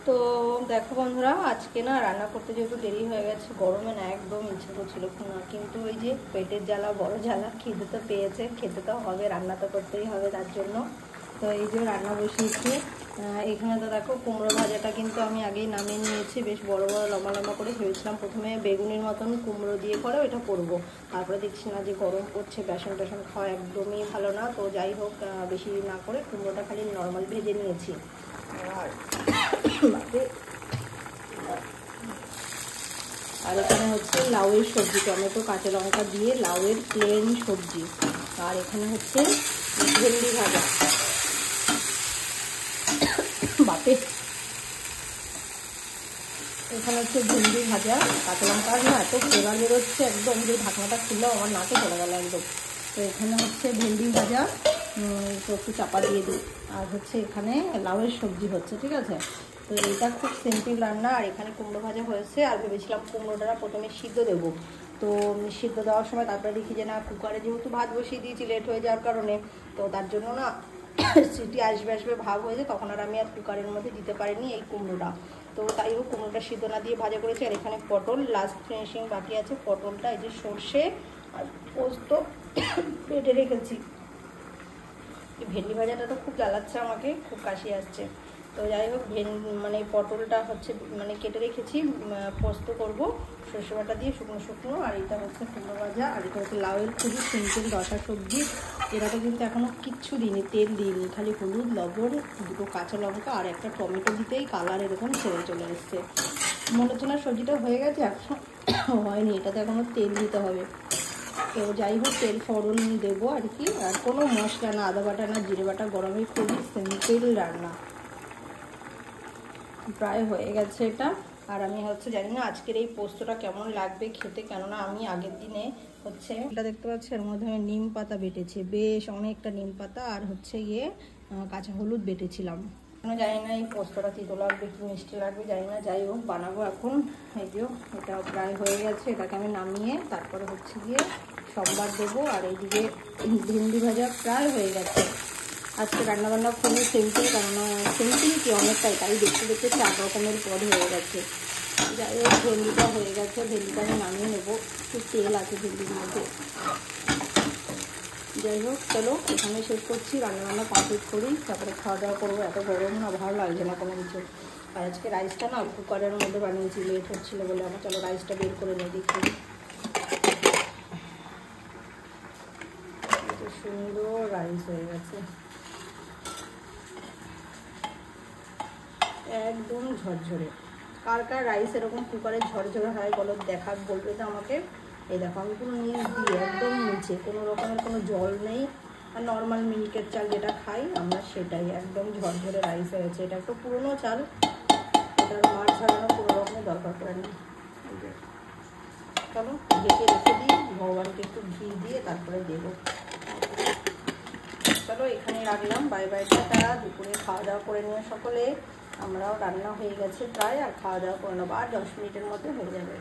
তো দেখো বন্ধুরা, আজকে না রান্না করতে যেহেতু দেরি হয়ে গেছে, গরমে না একদম ইচ্ছে করছিল না, কিন্তু ওই যে পেটের জ্বালা বড় জ্বালা, খিদে তো পেয়েছে, খেতে তো হবে, রান্না তো করতেই হবে তার জন্য। তো এই যে রান্না বসিয়েছি। এখানে তো দেখো কুমড়ো ভাজাটা কিন্তু আমি আগেই নামিয়ে নিয়েছি, বেশ বড় বড় লম্বা লম্বা করে ভেবেছিলাম প্রথমে বেগুনির মতন কুমড়ো দিয়ে করে ওইটা করবো, তারপরে দেখছি না যে গরম পড়ছে, বেসন টেসন খাওয়া একদমই ভালো না। তো যাই হোক, বেশি না করে কুমড়োটা খালি নর্মাল ভেজে নিয়েছি। আর এখানে হচ্ছে লাউয়ের সবজি, টমেটো কাঁচা লঙ্কা দিয়ে লাউয়ের প্লেন সবজি। আর এখানে হচ্ছে ভেন্ডি ভাজা। বাপে, এখানে হচ্ছে ভেন্ডি ভাজা, কাঁচা লঙ্কা না এত ফ্লেভার বেরোচ্ছে একদম, যে ঢাকনাটা খুললেও আমার নাকে চলে গেল একদম। তো এখানে হচ্ছে ভেন্ডি ভাজা, তো একটু চাপা দিয়ে দিই। আর হচ্ছে এখানে লাউয়ের সবজি হচ্ছে, ঠিক আছে। তো এটা খুব সিম্পল রান্না। আর এখানে কুমড়ো ভাজা হয়েছে, আর ভেবেছিলাম কুমড়োটা প্রথমে সিদ্ধ দেবো। তো সিদ্ধ দেওয়ার সময় তারপরে দেখি যে না, কুকারে যেহেতু ভাত বসিয়ে দিয়েছি লেট হয়ে যাওয়ার কারণে, তো তার জন্য না সিটি আসবে আসবে ভাব হয়েছে, তখন আর আমি আর কুকারের মধ্যে দিতে পারিনি এই কুমড়োটা। তো তাই হোক, কুমড়োটা সিদ্ধ না দিয়ে ভাজা করেছি। আর এখানে পটল লাস্ট ফিনিশিং বাকি আছে, পটলটা এই যে সর্ষে আর পোস্ত বেটে রেখেছি। ভেন্ডি ভাজাটা তো খুব জ্বালাচ্ছে আমাকে, খুব কাশি আসছে। তো যাই হোক, মানে পটলটা হচ্ছে মানে কেটে রেখেছি, পোস্ত করব সর্ষে বাটা দিয়ে শুকনো শুকনো। আর এটা হচ্ছে কুমড়ো ভাজা, আর এটা হচ্ছে লাউয়ের খুবই সিম্পল রসা সবজি। এটাতে কিন্তু এখনও কিচ্ছু দিইনি, তেল দিইনি, খালি হলুদ লবণ, দুটো কাঁচা লঙ্কা আর একটা টমেটো দিতেই কালার এরকম ছেড়ে চলে এসছে। মনে হচ্ছে না সবজিটা হয়ে গেছে, এখন হয়নি, এটাতে এখনও তেল দিতে হবে। তো যাই হোক, তেল ফোড়ন দেবো আর কি। আর কোনো মশলা না, আদা বাটা না জিরে বাটা, গরমে খুবই সিম্পল রান্না। প্রায় হয়ে গেছে এটা। আর আমি হচ্ছে জানি না আজকের এই পোস্তটা কেমন লাগবে খেতে, কেননা আমি আগের দিনে হচ্ছে এটা দেখতে পাচ্ছি, এর মধ্যে আমি নিম পাতা বেটেছি, বেশ অনেকটা নিম পাতা, আর হচ্ছে কাঁচা হলুদ বেটেছিলাম। জানি না এই পোস্তটা তিতো লাগবে কি মিষ্টি লাগবে জানি না, যাই হোক বানাবো এখন। এই যে এটা প্রায় হয়ে গেছে, এটাকে আমি নামিয়ে তারপরে হচ্ছে গিয়ে সম্বার দেবো। আর এইদিকে ভেন্ডি ভাজা প্রায় হয়ে গেছে। আজকে রান্নাবান্না খুবই সিম্পল, কেননা সিম্পল কি অনেকটাই, তাই দেখতে দেখতে 4 রকমের পদ হয়ে গেছে। যাই হোক, ভেন্ডিটা হয়ে গেছে, ভেন্ডিটা আমি নামিয়ে নেবো, একটু তেল আছে ভেন্ডির মধ্যে। যাই হোক, চলো এখানে শেষ করছি, রান্নাবান্না কমপ্লিট করি, তারপরে খাওয়া দাওয়া করবো। এত গরম না, ভালো লাগছে না কোনো কিছু। আর আজকে রাইসটা না কুকারের মধ্যে বানিয়েছি, লেট হচ্ছিলো বলে আমার। চলো রাইসটা বের করে নিয়ে দেখি। এত সুন্দর রাইস হয়ে গেছে, একদম ঝরঝরে। কার কার রাইস এরকম কুকারে ঝরঝরে হয় বলো, বলবে তো আমাকে। এই দেখো, আমি কোনো নিচ দিয়ে একদম নিচে, কোনো রকমের কোনো জল নেই। আর নর্মাল মিল্কের চাল যেটা খাই আমরা, সেটাই একদম ঝরঝরে রাইস হয়েছে। এটা একটু পুরোনো চাল, এটার মাছ ছাড়ানো কোনো রকমের দরকার পড়ে না। চলো ঢেকে রেখে দিই, ভগবানকে একটু ঘি দিয়ে তারপরে দেবো। চলো এখানে রাখলাম, বাই বাই, টাটা। দুপুরে খাওয়া দাওয়া করে নিয়ে সকলে, আমরাও রান্না হয়ে গেছে প্রায়, আর খাওয়া দাওয়া করে নেবো, আর 10 মিনিটের মধ্যে হয়ে যাবে।